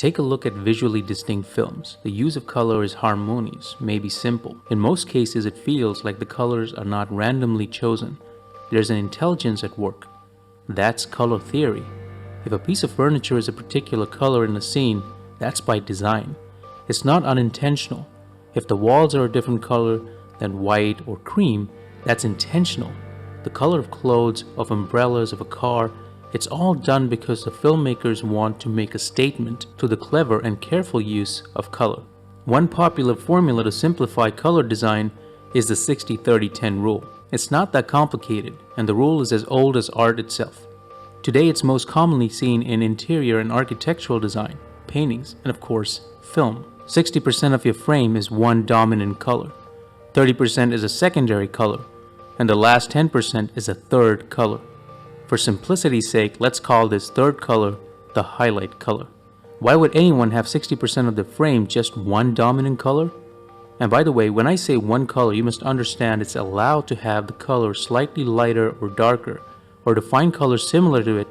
Take a look at visually distinct films. The use of color is harmonious, maybe simple. In most cases, it feels like the colors are not randomly chosen. There's an intelligence at work. That's color theory. If a piece of furniture is a particular color in a scene, that's by design. It's not unintentional. If the walls are a different color than white or cream, that's intentional. The color of clothes, of umbrellas, of a car, it's all done because the filmmakers want to make a statement to the clever and careful use of color. One popular formula to simplify color design is the 60-30-10 rule. It's not that complicated, and the rule is as old as art itself. Today it's most commonly seen in interior and architectural design, paintings, and of course, film. 60% of your frame is one dominant color, 30% is a secondary color, and the last 10% is a third color. For simplicity's sake, let's call this third color the highlight color. Why would anyone have 60% of the frame just one dominant color? And by the way, when I say one color, you must understand it's allowed to have the color slightly lighter or darker, or to find colors similar to it,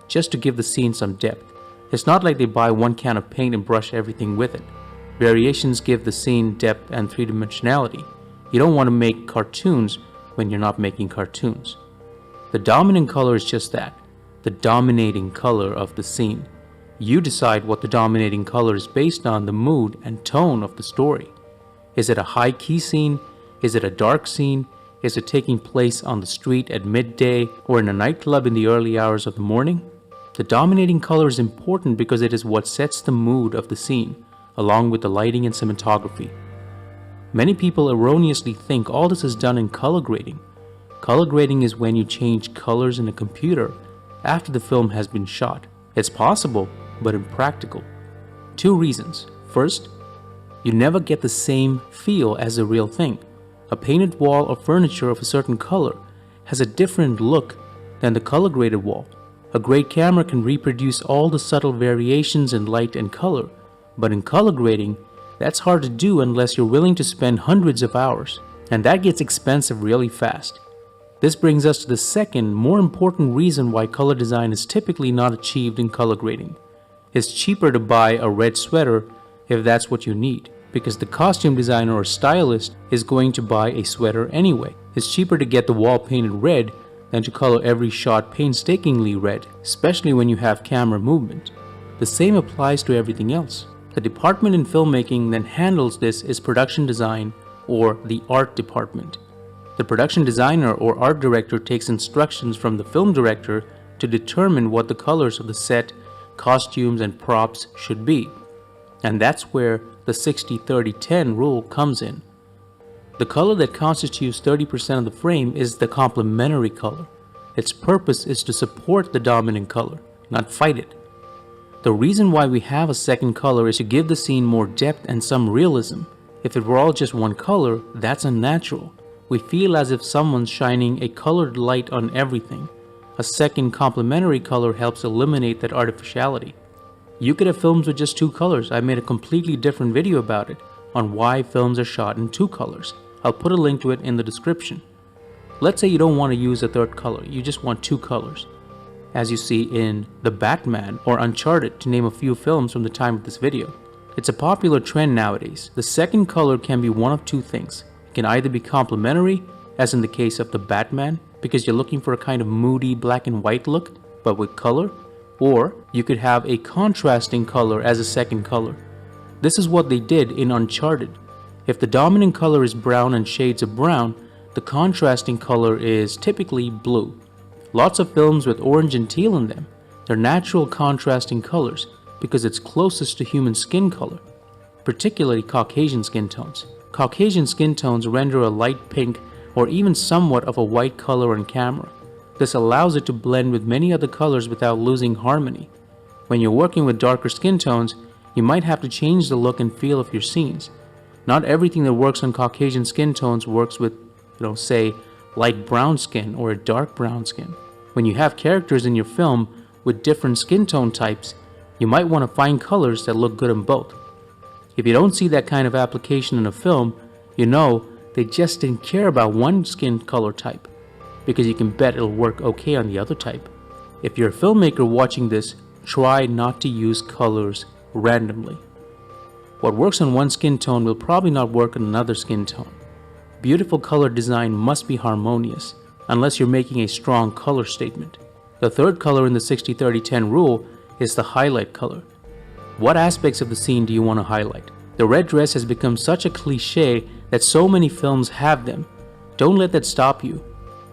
just to give the scene some depth. It's not like they buy one can of paint and brush everything with it. Variations give the scene depth and three-dimensionality. You don't want to make cartoons when you're not making cartoons. The dominant color is just that, the dominating color of the scene. You decide what the dominating color is based on the mood and tone of the story. Is it a high-key scene? Is it a dark scene? Is it taking place on the street at midday or in a nightclub in the early hours of the morning? The dominating color is important because it is what sets the mood of the scene, along with the lighting and cinematography. Many people erroneously think all this is done in color grading. Color grading is when you change colors in a computer after the film has been shot. It's possible, but impractical. Two reasons. First, you never get the same feel as the real thing. A painted wall or furniture of a certain color has a different look than the color graded wall. A great camera can reproduce all the subtle variations in light and color, but in color grading, that's hard to do unless you're willing to spend hundreds of hours, and that gets expensive really fast. This brings us to the second, more important reason why color design is typically not achieved in color grading. It's cheaper to buy a red sweater if that's what you need, because the costume designer or stylist is going to buy a sweater anyway. It's cheaper to get the wall painted red than to color every shot painstakingly red, especially when you have camera movement. The same applies to everything else. The department in filmmaking that handles this is production design, or the art department. The production designer or art director takes instructions from the film director to determine what the colors of the set, costumes, and props should be. And that's where the 60-30-10 rule comes in. The color that constitutes 30% of the frame is the complementary color. Its purpose is to support the dominant color, not fight it. The reason why we have a second color is to give the scene more depth and some realism. If it were all just one color, that's unnatural. We feel as if someone's shining a colored light on everything. A second complementary color helps eliminate that artificiality. You could have films with just two colors. I made a completely different video about it, on why films are shot in two colors. I'll put a link to it in the description. Let's say you don't want to use a third color, you just want two colors. As you see in The Batman or Uncharted, to name a few films from the time of this video. It's a popular trend nowadays. The second color can be one of two things. It can either be complementary, as in the case of The Batman, because you're looking for a kind of moody black and white look, but with color, or you could have a contrasting color as a second color. This is what they did in Uncharted. If the dominant color is brown and shades of brown, the contrasting color is typically blue. Lots of films with orange and teal in them. They're natural contrasting colors because it's closest to human skin color, particularly Caucasian skin tones. Caucasian skin tones render a light pink or even somewhat of a white color on camera. This allows it to blend with many other colors without losing harmony. When you're working with darker skin tones, you might have to change the look and feel of your scenes. Not everything that works on Caucasian skin tones works with, say, light brown skin or a dark brown skin. When you have characters in your film with different skin tone types, you might want to find colors that look good on both. If you don't see that kind of application in a film, you know they just didn't care about one skin color type, because you can bet it'll work okay on the other type. If you're a filmmaker watching this, try not to use colors randomly. What works on one skin tone will probably not work on another skin tone. Beautiful color design must be harmonious, unless you're making a strong color statement. The third color in the 60-30-10 rule is the highlight color. What aspects of the scene do you want to highlight? The red dress has become such a cliche that so many films have them. Don't let that stop you.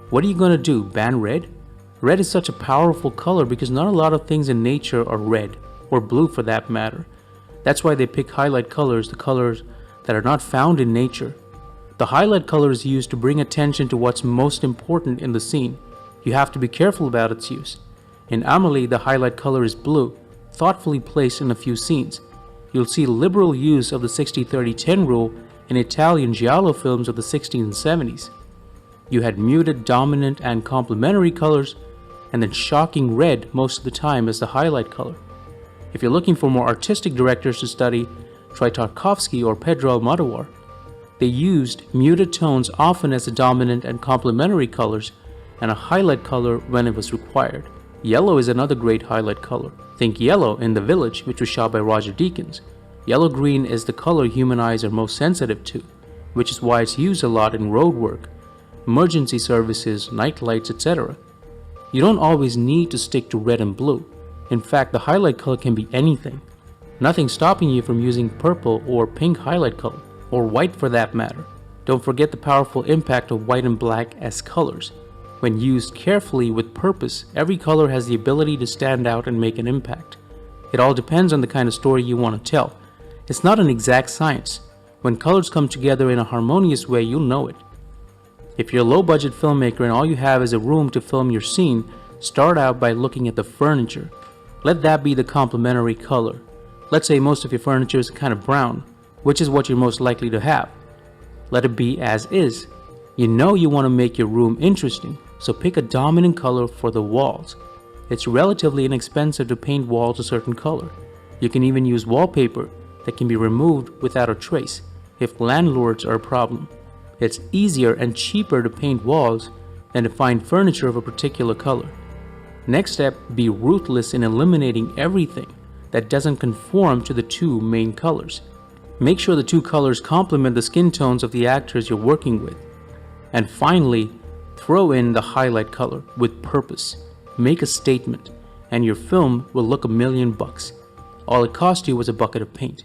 What are you going to do, ban red? Red is such a powerful color because not a lot of things in nature are red, or blue for that matter. That's why they pick highlight colors, the colors that are not found in nature. The highlight color is used to bring attention to what's most important in the scene. You have to be careful about its use. In Amelie, the highlight color is blue, thoughtfully placed in a few scenes. You'll see liberal use of the 60-30-10 rule in Italian giallo films of the 60s and 70s. You had muted, dominant, and complementary colors, and then shocking red most of the time as the highlight color. If you're looking for more artistic directors to study, try Tarkovsky or Pedro Almodovar. They used muted tones often as the dominant and complementary colors, and a highlight color when it was required. Yellow is another great highlight color. Think Yellow in The Village, which was shot by Roger Deakins. Yellow-green is the color human eyes are most sensitive to, which is why it's used a lot in road work, emergency services, night lights, etc. You don't always need to stick to red and blue. In fact, the highlight color can be anything. Nothing's stopping you from using purple or pink highlight color, or white for that matter. Don't forget the powerful impact of white and black as colors. When used carefully with purpose, every color has the ability to stand out and make an impact. It all depends on the kind of story you want to tell. It's not an exact science. When colors come together in a harmonious way, you'll know it. If you're a low-budget filmmaker and all you have is a room to film your scene, start out by looking at the furniture. Let that be the complementary color. Let's say most of your furniture is kind of brown, which is what you're most likely to have. Let it be as is. You know you want to make your room interesting, so pick a dominant color for the walls. It's relatively inexpensive to paint walls a certain color. You can even use wallpaper that can be removed without a trace if landlords are a problem. It's easier and cheaper to paint walls than to find furniture of a particular color. Next step, be ruthless in eliminating everything that doesn't conform to the two main colors. Make sure the two colors complement the skin tones of the actors you're working with. And finally, throw in the highlight color with purpose. Make a statement, and your film will look $1,000,000. All it cost you was a bucket of paint.